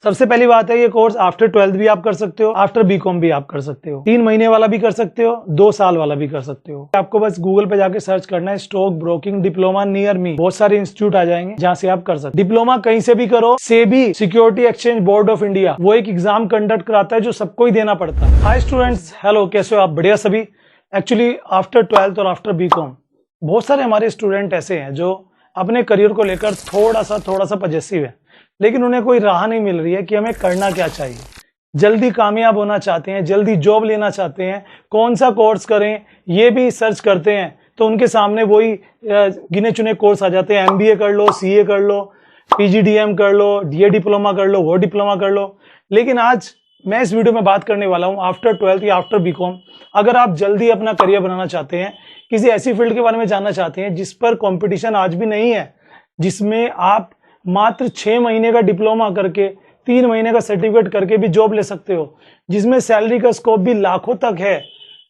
सबसे पहली बात है, ये कोर्स आफ्टर 12th भी आप कर सकते हो, आफ्टर बीकॉम भी आप कर सकते हो, 3 महीने वाला भी कर सकते हो, 2 साल वाला भी कर सकते हो। आपको बस गूगल पे जाके सर्च करना है stock broking diploma near me, बहुत सारे इंस्टीट्यूट आ जाएंगे जहां से आप कर सकते हो। डिप्लोमा कहीं से भी करो, SEBI security exchange board of India वो एक एग्जाम कंडक्ट कराता है जो सबको ही देना पड़ता है। हाय स्टूडेंट्स, हेलो, कैसे हो आप? बढ़िया सभी। एक्चुअली आफ्टर 12th और आफ्टर बीकॉम बहुत सारे हमारे स्टूडेंट ऐसे हैं जो अपने करियर को लेकर थोड़ा सा पजेसिव है, लेकिन उन्हें कोई राह नहीं मिल रही है कि हमें करना क्या चाहिए। जल्दी कामयाब होना चाहते हैं, जल्दी जॉब लेना चाहते हैं, कौन सा कोर्स करें ये भी सर्च करते हैं, तो उनके सामने वही गिने चुने कोर्स आ जाते हैं। MBA कर लो, CA कर लो, PGDM कर लो, DA डिप्लोमा कर लो, वो डिप्लोमा कर लो। लेकिन आज मैं इस वीडियो में बात करने वाला हूं आफ्टर 12th या आफ्टर बीकॉम, अगर आप जल्दी अपना करियर बनाना चाहते हैं, किसी ऐसी फील्ड के बारे में जानना चाहते हैं जिस पर कंपटीशन आज भी नहीं है, जिसमें आप मात्र 6 महीने का डिप्लोमा करके 3 महीने का सर्टिफिकेट करके भी जॉब ले सकते हो, जिसमें सैलरी का स्कोप भी लाखों तक है,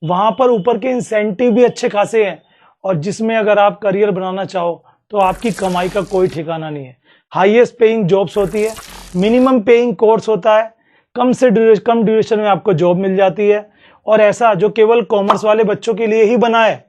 वहां पर ऊपर के इंसेंटिव भी अच्छे खासे हैं, और जिसमें अगर आप करियर बनाना चाहो तो आपकी कमाई का कोई ठिकाना नहीं है। हाईएस्ट पेइंग जॉब्स होती है, मिनिमम पेइंग कोर्स होता है, कम ड्यूरेशन में आपको जॉब मिल जाती है, और ऐसा जो केवल कॉमर्स वाले बच्चों के लिए ही बना है।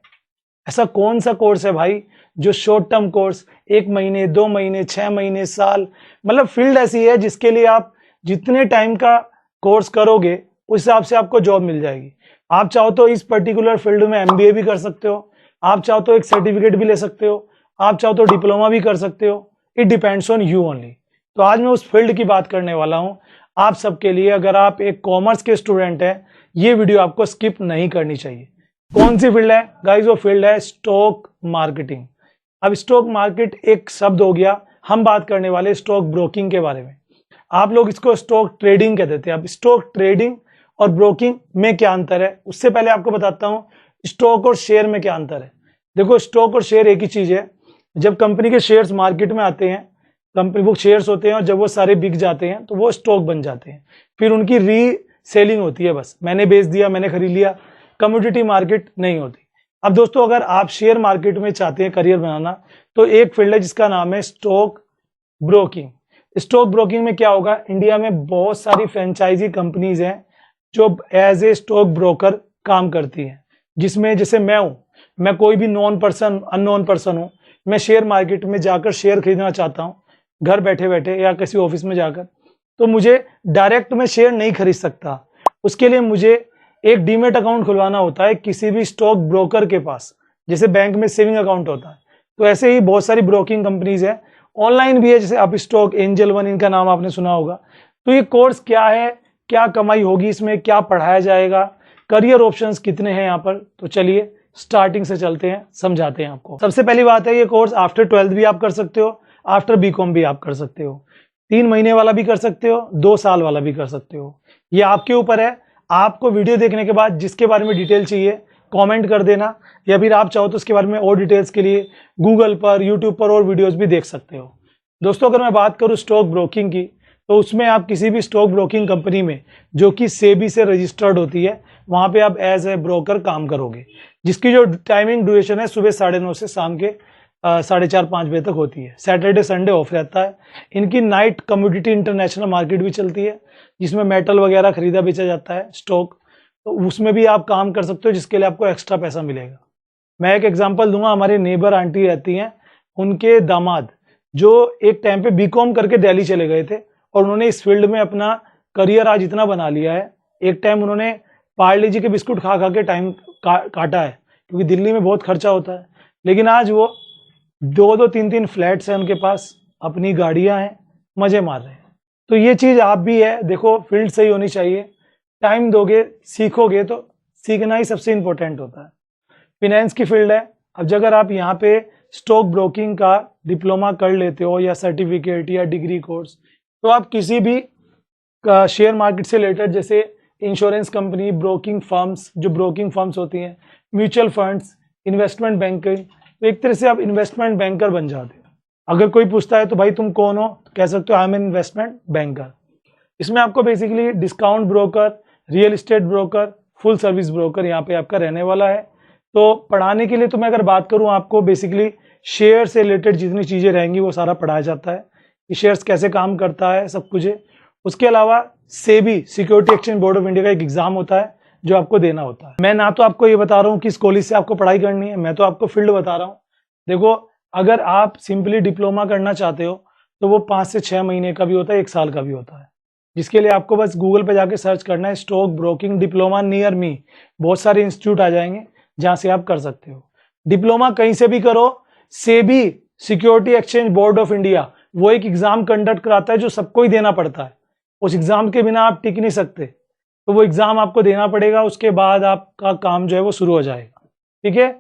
ऐसा कौन सा कोर्स है भाई जो शॉर्ट टर्म कोर्स 1 महीने, 2 महीने, 6 महीने, साल, मतलब फील्ड ऐसी है जिसके लिए आप जितने टाइम का कोर्स करोगे उस हिसाब से आपको जॉब मिल जाएगी। आप चाहो तो इस पर्टिकुलर फील्ड में MBA भी कर सकते हो, आप चाहो तो एक सर्टिफिकेट भी ले सकते हो, आप चाहो तो डिप्लोमा भी कर सकते हो। It depends on you only. तो आज मैं उस फील्ड की बात करने वाला हूं आप सबके लिए। अगर आप एक कॉमर्स के स्टूडेंट हैं, ये वीडियो आपको स्किप नहीं करनी चाहिए। कौन सी फील्ड है गाइस? वो फील्ड है स्टॉक मार्केटिंग। अब स्टॉक मार्केट एक शब्द हो गया, हम बात करने वाले स्टॉक ब्रोकिंग के बारे में। आप लोग इसको स्टॉक ट्रेडिंग कह देते हैं। अब स्टॉक ट्रेडिंग और ब्रोकिंग में क्या अंतर है, उससे पहले आपको बताता हूं स्टॉक और शेयर में क्या अंतर है। देखो, स्टॉक और शेयर एक ही चीज है। जब कंपनी के शेयर्स मार्केट में आते हैं, कंपनी वो शेयर्स होते हैं, और जब वो सारे बिक जाते हैं तो वो स्टॉक बन जाते हैं, फिर उनकी रीसेलिंग होती है। बस मैंने बेच दिया, मैंने खरीद लिया, कमोडिटी मार्केट नहीं होती। अब दोस्तों, अगर आप शेयर मार्केट में चाहते हैं करियर बनाना, तो एक फील्ड है जिसका नाम है स्टॉक ब्रोकिंग। स्टॉक ब्रोकिंग में क्या होगा, इंडिया में बहुत सारी फ्रेंचाइजी कंपनीज हैं जो एज ए स्टॉक ब्रोकर काम करती हैं, जिसमें जैसे मैं हूं, मैं कोई भी अननोन पर्सन हूं, मैं शेयर मार्केट में जाकर शेयर खरीदना चाहता हूं घर बैठे बैठे या किसी ऑफिस में जाकर, तो मुझे डायरेक्ट में शेयर नहीं खरीद सकता। उसके लिए मुझे एक डीमेट अकाउंट खुलवाना होता है किसी भी स्टॉक ब्रोकर के पास, जैसे बैंक में सेविंग अकाउंट होता है। तो ऐसे ही बहुत सारी ब्रोकिंग कंपनीज है, ऑनलाइन भी है, जैसे अप स्टॉक, एंजल वन, इनका नाम आपने सुना होगा। तो ये कोर्स क्या है, क्या कमाई होगी इसमें, क्या पढ़ाया जाएगा, करियर ऑप्शंस कितने हैं यहाँ पर, तो चलिए स्टार्टिंग से चलते हैं, समझाते हैं आपको। सबसे पहली बात है, ये कोर्स आफ्टर 12th भी आप कर सकते हो, आफ्टर बीकॉम भी आप कर सकते हो, 3 महीने वाला भी कर सकते हो, 2 साल वाला भी कर सकते हो। ये आपके ऊपर है। आपको वीडियो देखने के बाद जिसके बारे में डिटेल चाहिए कमेंट कर देना, या फिर आप चाहो तो उसके बारे में और डिटेल्स के लिए गूगल पर, यूट्यूब पर और वीडियोस भी देख सकते हो। दोस्तों, अगर मैं बात करूं स्टॉक ब्रोकिंग की, तो उसमें आप किसी भी स्टॉक ब्रोकिंग कंपनी में जो कि सेबी से रजिस्टर्ड होती है, वहां पे आप एज ए ब्रोकर काम करोगे, जिसकी जो टाइमिंग ड्यूरेशन है सुबह 9:30 से शाम के 4:30-5 बजे तक होती है। सैटरडे संडे ऑफ रहता है। इनकी नाइट कमोडिटी इंटरनेशनल मार्केट भी चलती है, जिसमें मेटल वगैरह खरीदा बेचा जाता है, स्टॉक, तो उसमें भी आप काम कर सकते हो, जिसके लिए आपको एक्स्ट्रा पैसा मिलेगा। मैं एक एग्जांपल दूंगा, हमारे नेबर आंटी रहती हैं, उनके दामाद जो एक टाइम पे बीकॉम करके दिल्ली चले गए थे, और उन्होंने इस फील्ड में अपना करियर आज इतना बना लिया है। एक टाइम उन्होंने पार्ले जी के बिस्कुट खा खा के टाइम काटा है, क्योंकि दिल्ली में बहुत खर्चा होता है। लेकिन आज वो 2-2, 3-3 फ्लैट्स हैं उनके पास, अपनी गाड़ियां हैं, मजे मार रहे हैं। तो ये चीज आप भी है। देखो, फील्ड सही होनी चाहिए, टाइम दोगे, सीखोगे, तो सीखना ही सबसे इंपॉर्टेंट होता है। फिनेंस की फील्ड है। अब अगर आप यहाँ पे स्टॉक ब्रोकिंग का डिप्लोमा कर लेते हो, या सर्टिफिकेट या डिग्री कोर्स, तो आप किसी भी शेयर मार्केट से रिलेटेड, जैसे इंश्योरेंस कंपनी, ब्रोकिंग फर्म्स, जो ब्रोकिंग फर्म्स होती हैं, म्यूचुअल फंड्स, इन्वेस्टमेंट बैंकिंग, तो एक तरह से आप इन्वेस्टमेंट बैंकर बन जाते हो। अगर कोई पूछता है तो भाई तुम कौन हो, तो कह सकते हो I am an investment banker. इसमें आपको basically discount broker, real estate broker, full service broker यहाँ पे आपका रहने वाला है। तो पढ़ाने के लिए तो मैं अगर बात करूँ, आपको बेसिकली शेयर से रिलेटेड जितनी चीज़ें रहेंगी वो सारा पढ़ाया जाता है कि शेयर्स कैसे काम करता है, सब कुछ है। उसके अलावा SEBI security exchange board of India का एक एग्जाम होता है जो आपको देना होता है। मैं ना तो आपको ये बता रहा हूँ किस कॉलेज से आपको पढ़ाई करनी है, मैं तो आपको फील्ड बता रहा हूँ। देखो, अगर आप सिंपली डिप्लोमा करना चाहते हो तो वो 5 से 6 महीने का भी होता है, 1 साल का भी होता है, जिसके लिए आपको बस गूगल पे जाके सर्च करना है stock broking diploma near me. बहुत सारे इंस्टीट्यूट आ जाएंगे जहां से आप कर सकते हो। डिप्लोमा कहीं से भी करो, SEBI security exchange board of India वो एक एग्जाम कंडक्ट कराता है जो सबको ही देना पड़ता है। उस एग्जाम के बिना आप टिक नहीं सकते, तो वो एग्जाम आपको देना पड़ेगा, उसके बाद आपका काम जो है वो शुरू हो जाएगा। ठीक है,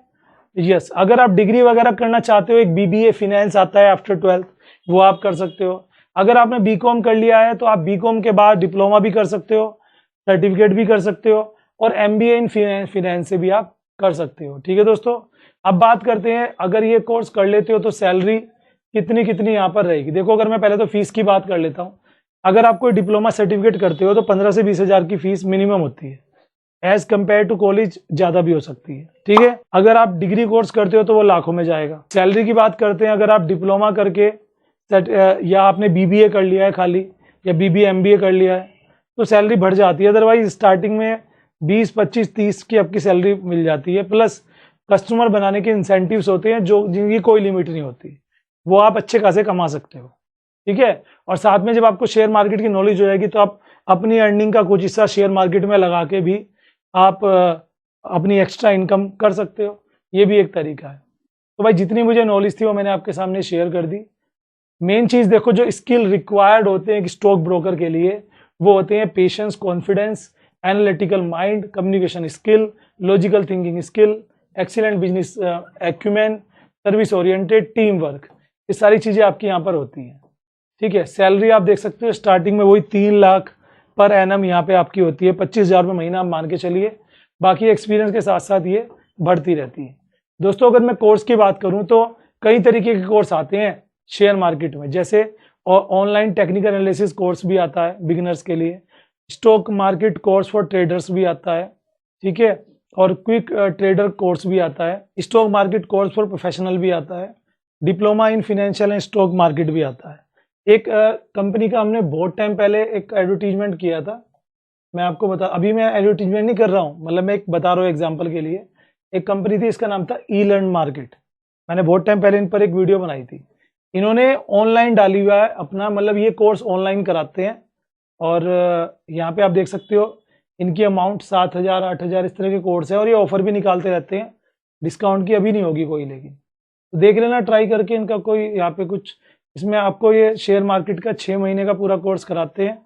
यस। अगर आप डिग्री वगैरह करना चाहते हो, एक बीबीए फाइनेंस आता है आफ्टर 12th, वो आप कर सकते हो। अगर आपने बीकॉम कर लिया है तो आप बीकॉम के बाद डिप्लोमा भी कर सकते हो, सर्टिफिकेट भी कर सकते हो, और एमबीए इन फाइनेंस से भी आप कर सकते हो। ठीक है दोस्तों, अब बात करते हैं, अगर ये कोर्स कर लेते हो तो सैलरी कितनी यहाँ पर रहेगी। देखो, अगर मैं पहले तो फीस की बात कर लेता हूँ। अगर आप कोई डिप्लोमा सर्टिफिकेट करते हो तो 15 से 20 हजार की फीस मिनिमम होती है, एज कंपेयर टू कॉलेज ज्यादा भी हो सकती है। ठीक है, अगर आप डिग्री कोर्स करते हो तो वो लाखों में जाएगा। सैलरी की बात करते हैं, अगर आप डिप्लोमा करके या आपने बीबीए कर लिया है खाली, या बीबीए एमबीए कर लिया है, तो सैलरी बढ़ जाती है। अदरवाइज स्टार्टिंग में 20, 25, 30 की आपकी सैलरी मिल जाती है, प्लस कस्टमर बनाने के इंसेंटिव्स होते हैं जो जिनकी कोई लिमिट नहीं होती, वो आप अच्छे खासे कमा सकते हो। ठीक है, और साथ में जब आपको शेयर मार्केट की नॉलेज हो जाएगी तो आप अपनी अर्निंग का कुछ हिस्सा शेयर मार्केट में लगा के भी आप अपनी एक्स्ट्रा इनकम कर सकते हो। ये भी एक तरीका है। तो भाई, जितनी मुझे नॉलेज थी वो मैंने आपके सामने शेयर कर दी। मेन चीज देखो, जो स्किल रिक्वायर्ड होते हैं स्टॉक ब्रोकर के लिए, वो होते हैं patience, confidence, analytical mind, communication skill, logical thinking skill, excellent business acumen, service oriented, team work. ये सारी चीजें आपकी यहाँ पर होती हैं। ठीक है, सैलरी आप देख सकते हो स्टार्टिंग में वही 3 लाख पर एनम यहाँ पे आपकी होती है, 25,000 रुपये महीना आप मान के चलिए। बाकी एक्सपीरियंस के साथ साथ ये बढ़ती रहती है। दोस्तों, अगर मैं कोर्स की बात करूं तो कई तरीके के कोर्स आते हैं शेयर मार्केट में, जैसे ऑनलाइन टेक्निकल एनालिसिस कोर्स भी आता है बिगिनर्स के लिए, stock market course for traders भी आता है। ठीक है, और क्विक ट्रेडर कोर्स भी आता है, stock market course for professional भी आता है, diploma in financial and stock market भी आता है। एक कंपनी का हमने बहुत टाइम पहले एक एडवर्टीजमेंट किया था, मैं आपको बता, अभी मैं एडवर्टीजमेंट नहीं कर रहा हूँ, मतलब मैं एक बता रहा हूँ एग्जांपल के लिए। एक कंपनी थी, इसका नाम था ई लर्न मार्केट। मैंने बहुत टाइम पहले इन पर एक वीडियो बनाई थी। इन्होंने ऑनलाइन डाली हुआ है अपना, मतलब ये कोर्स ऑनलाइन कराते हैं, और यहाँ पे आप देख सकते हो इनकी अमाउंट 7,000, 8,000 इस तरह के कोर्स है, और ये ऑफर भी निकालते रहते हैं। डिस्काउंट की अभी नहीं होगी कोई, लेकिन तो देख लेना ट्राई करके इनका कोई यहाँ पे कुछ। इसमें आपको ये शेयर मार्केट का 6 महीने का पूरा कोर्स कराते हैं,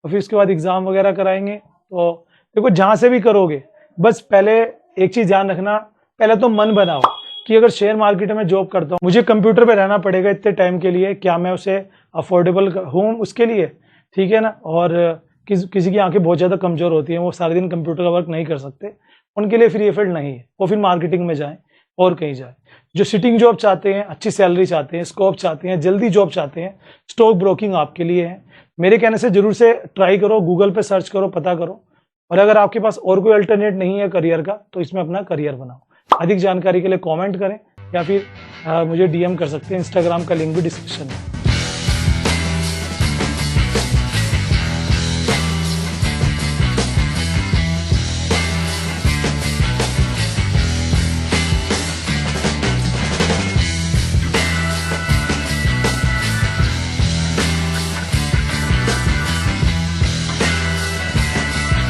और फिर उसके बाद एग्जाम वगैरह कराएंगे। तो देखो, जहां से भी करोगे, बस पहले एक चीज ध्यान रखना, पहले तो मन बनाओ कि अगर शेयर मार्केट में जॉब करता हूँ, मुझे कंप्यूटर पे रहना पड़ेगा इतने टाइम के लिए, क्या मैं उसे अफोर्डेबल हूँ उसके लिए। ठीक है ना, और किसी की आंखें बहुत ज्यादा कमजोर होती हैं, वो सारे दिन कंप्यूटर का वर्क नहीं कर सकते, उनके लिए फिर ये फील्ड नहीं है। वो फिर मार्केटिंग में जाए और कहीं जाए। जो सिटिंग जॉब चाहते हैं, अच्छी सैलरी चाहते हैं, स्कोप चाहते हैं, जल्दी जॉब चाहते हैं, स्टॉक ब्रोकिंग आपके लिए है। मेरे कहने से जरूर से ट्राई करो, गूगल पे सर्च करो, पता करो, और अगर आपके पास और कोई अल्टरनेट नहीं है करियर का, तो इसमें अपना करियर बनाओ। अधिक जानकारी के लिए कमेंट करें, या फिर मुझे डीएम कर सकते हैं, इंस्टाग्राम का लिंक भी डिस्क्रिप्शन में।